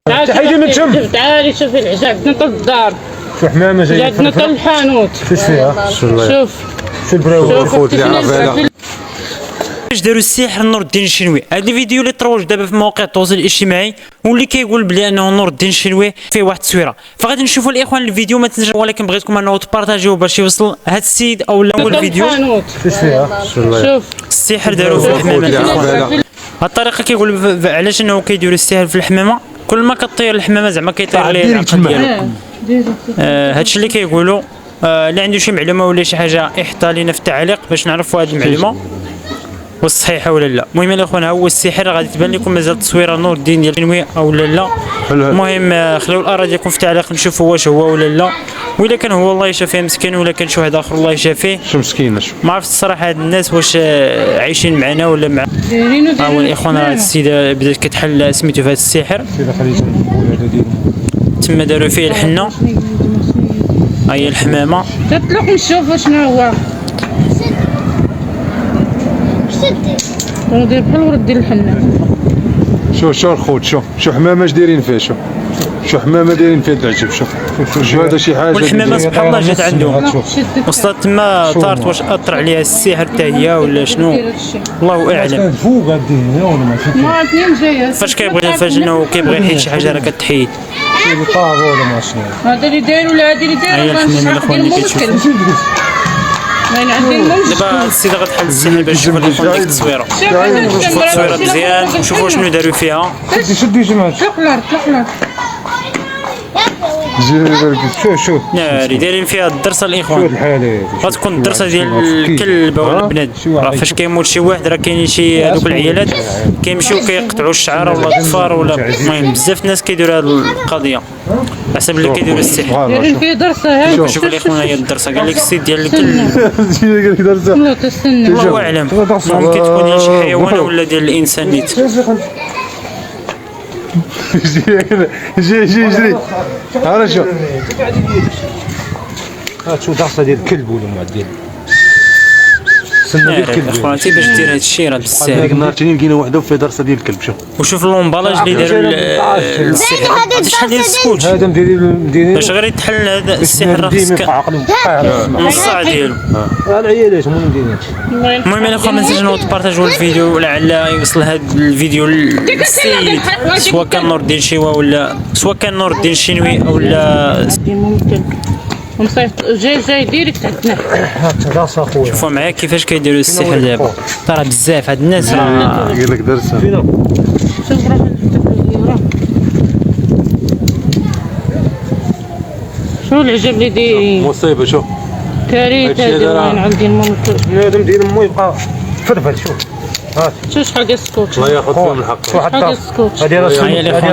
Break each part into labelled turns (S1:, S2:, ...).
S1: تعالي من تم.
S2: تعالي شوفي العجاق عندنا طل الدار.
S1: شو حمامه جايه
S2: عندنا طل الحانوت.
S1: شوش فيها؟
S2: شوف
S1: شو البراوي؟
S3: خوت اللي عرف هذا
S4: باش داروا السحر نور الدين الشنوي. هذا الفيديو اللي تروج دابا في مواقع التواصل الاجتماعي واللي كيقول بلي انه نور الدين الشنوي فيه واحد التصويره. فغادي نشوفوا الاخوان الفيديو ما تنساوش، ولكن بغيتكم انه تبارطاجيوه باش يوصل هذا السيد او اول الفيديو.
S2: شوف
S1: فيها؟
S2: شوف
S4: السحر داروا في الحمامه. هذه الطريقه كيقول علاش انه كيديروا السحر في الحمامه، كل ما كطير الحمامه زعما كيطير ليه العقل ديالو. هادشي اللي كيقولوا. اللي عنده شي معلومه ولا شي حاجه يحطها لينا في التعليق باش نعرفوا هذه المعلومه واش صحيحه ولا لا. المهم الاخوان هو السحر غادي تبان لكم مازال تصويره نور الدين ديال الشنوي او لا. المهم خليو الاراء ديالكم في التعليق نشوفوا واش هو ولا لا، والا كان هو الله يشافيه مسكين ولا كان شي واحد اخر الله يشافيه.
S3: شو مسكين شو
S4: ما عرفت الصراحه هاد الناس واش عايشين معنا ولا مع
S2: دايرينو
S4: هو الاخوان. هاد السيده بدات كتحل سميتو في هاد السحر تما داروا فيه الحنه. ها هي الحمامه.
S2: تطلق نشوفوا شنو هو. ندير بحال الورد ديال الحنه.
S3: شو الخوت شو حمامه اش دايرين فيه شو حمامه دايرين فيه العجب. شوف هذا شي حاجه
S4: والحمامه سبحان الله جات عندهم وصلت تما طارت. واش اثر عليها السحر حتى هي ولا شنو الله اعلم.
S1: فوق هادين ولا ما
S2: ما اثنين جايه.
S4: فاش كيبغي فاش انه كيبغي يحيد شي حاجه راه كتحيد.
S1: طاب ولا ما شنو
S2: هذا اللي داير ولا هذا اللي داير ما
S4: الحمامه الاخوان اللي كتشوفوا دابا السيده غتحل السحر باش تشوف الاخوان ديك التصويره. شوفوا التصويره مزيان وشوفوا شنو داروا فيها.
S1: شدي جماعه
S2: طلق الارض طلق الارض.
S1: شوف
S4: ناري دايرين فيها الدرسه الاخوان.
S1: الحاله
S4: غتكون الدرسه ديال الكلب ولا البنادم. راه فاش كيموت شي واحد راه كاينين شي هذوك العيالات كيمشيو كيقطعوا الشعر ولا الظفار ولا المهم بزاف الناس كيديروا هذه القضيه حسب اللي كيديروا السحر.
S2: دايرين فيه درسه هاك.
S4: شوف الاخوان هي الدرسه قال لك السيد ديال الكلب
S2: لا تستنى.
S4: الله اعلم ممكن تكون ديال شي حيوان ولا ديال الانسان نيت.
S3: جري ها شو
S1: شو درسه ديال الكلب ولا ما ديال سنه ديال الكلب.
S4: اخواتي باش دير هذا الشيء راه بالساهل.
S3: هذيك النهار تاني لقينا وحده في درسه ديال الكلب. شوف
S4: وشوف اللومبالاج اللي داروا السحر. هذا شحال ديال السكوت
S1: هذا مديرين
S4: باش غير يتحل هذا السحر راه خصك نص ساعه ديالو.
S1: العيالات هما مديرين.
S4: المهم الاخوان ما تنساوش تبارطاجيو الفيديو لعل يوصل هذا الفيديو للسيد سواء كان نور الدين الشنوي ولا سواء كان نور الدين الشنوي او لا
S2: ممكن ومصيفط جاي ديريكت عندنا.
S1: درسه خويا
S4: شوفوا معايا كيفاش كيديروا السحر دابا. راه بزاف هاد الناس راه
S3: قال لك درسه
S2: شوف راه شنو العجب اللي دايرين.
S3: مصيبه. شوف
S2: كارثه هذا وين عندي المنطق.
S1: بنادم ديال امو يبقى فرفل. شوف
S2: شوف شحال ديال السكوت.
S3: الله ياخذ فيهم الحق.
S1: شو حتى هذه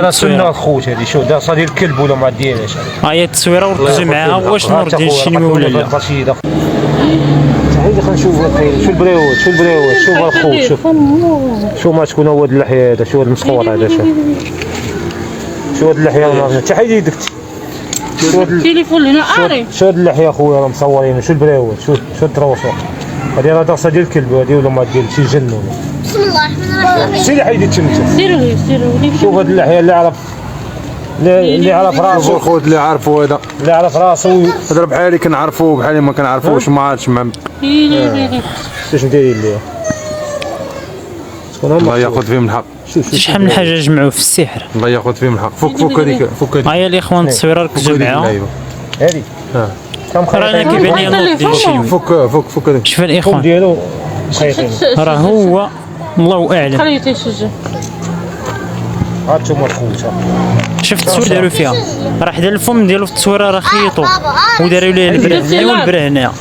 S1: راه سنه خوت. هذه شوف درسه ديال الكلب ولا ما ديالهاش.
S4: ها هي التصويره وركزوا معاها واش نور الدين الشنوي ولا لا.
S1: تعالي خلينا نشوفوا شو البريوت شوف الخوت. شوف ما تكون هو هاد اللحيه هذا. شوف هاد المسخور هذا. شوف هاد اللحيه حتى حيد يدك.
S2: التليفون هنا اري.
S1: شو هاد اللحيه خويا راه مصورين. شو البريوت شو التروسه هذه راه درسه ديال الكلب هذه ولا ما ديال شي جن ولا.
S5: بسم الله الرحمن الرحيم.
S1: سيري حيدي تشمت.
S2: سيروا
S1: شوف هاد اللحيه اللي عرف راسو.
S3: شوف الخوت اللي عارفوا هذا
S1: اللي عرف راسو
S3: هذا بحالي كنعرفوه بحالي ما كنعرفوش ما عرفتش ما
S1: شنو دايرين ليه. شكون هما
S3: الله ياخذ فيهم الحق.
S4: شحال من حاجه جمعوا في السحر.
S3: الله ياخذ فيهم الحق. فك هذيك
S4: ها هي الاخوان التصويره ركزوا معاها.
S1: هذه
S4: راه كيبان لي نور الدين الشنوي.
S3: فك هذيك.
S4: شوف الاخوان
S1: ديالو خايفين.
S4: راه هو الله اعلم.
S2: خليه تيسجل.
S1: هانتوما الخوت.
S4: شفت التصوير داروا فيها راه حدا الفم ديالو في التصويره راه خيطوا وداروا ليه البره هنا والبره هنايا.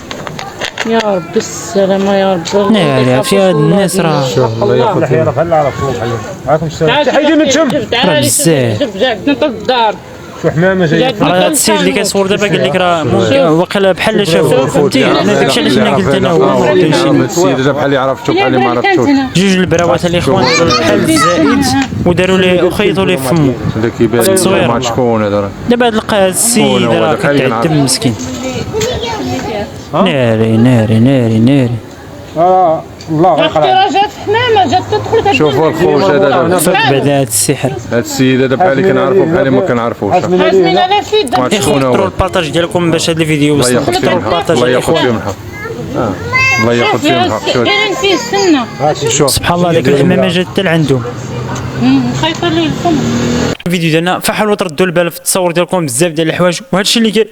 S2: يا رب السلامه يا رب.
S4: ناري في هاد الناس راه
S3: الله ياخذ
S1: اللحيه راه بحال عرفتو بحال. معكم السلام.
S2: تعالي من تم. تعالي
S4: بزاف.
S2: شوف عندنا طل الدار.
S1: شو حمامه جايه.
S4: راه هاد السيد اللي كيصور دابا قال لك راه واقيلا بحال شافو فهمتي. انا داكشي علاش انا قلت انا هو نور الدين الشنوي.
S3: السيد جا بحال عرفته بحال ما عرفتوش.
S4: جوج البراوات الاخوان بحال الزائد وداروا ليه وخيطوا ليه فمو.
S3: هذا كيبان ما شكون هذا.
S4: دابا هاد لقى السيد راه كيتعذب مسكين. ناري
S1: الله غيقرا.
S2: اختي راه جات حمامه جات تدخل
S3: شوفوا الخوت هذا دابا.
S4: بعد هذا السحر
S3: هاد السيد هذا بحالي كنعرفو بحالي ما كنعرفوش.
S2: حازمين على فيد
S3: ما عرفتش شكون
S4: كثروا
S3: هو.
S4: البارطاج ديالكم باش هذا الفيديو
S3: الله
S4: يوصل
S3: ياخذ
S4: كثروا
S3: فيهم الحق.
S4: البارطاج
S3: الله ياخذ
S4: الاخوان.
S3: فيهم الحق. الله ياخذ فيهم الحق. شوف
S2: كاين فيه السنه
S3: شوف
S4: سبحان الله ديك الحمامه جات حتى لعندهم.
S2: خايطه ليه الفم.
S4: الفيديو ديالنا فحاولوا تردوا البال في التصور ديالكم بزاف ديال الحوايج وهذا الشيء اللي كاين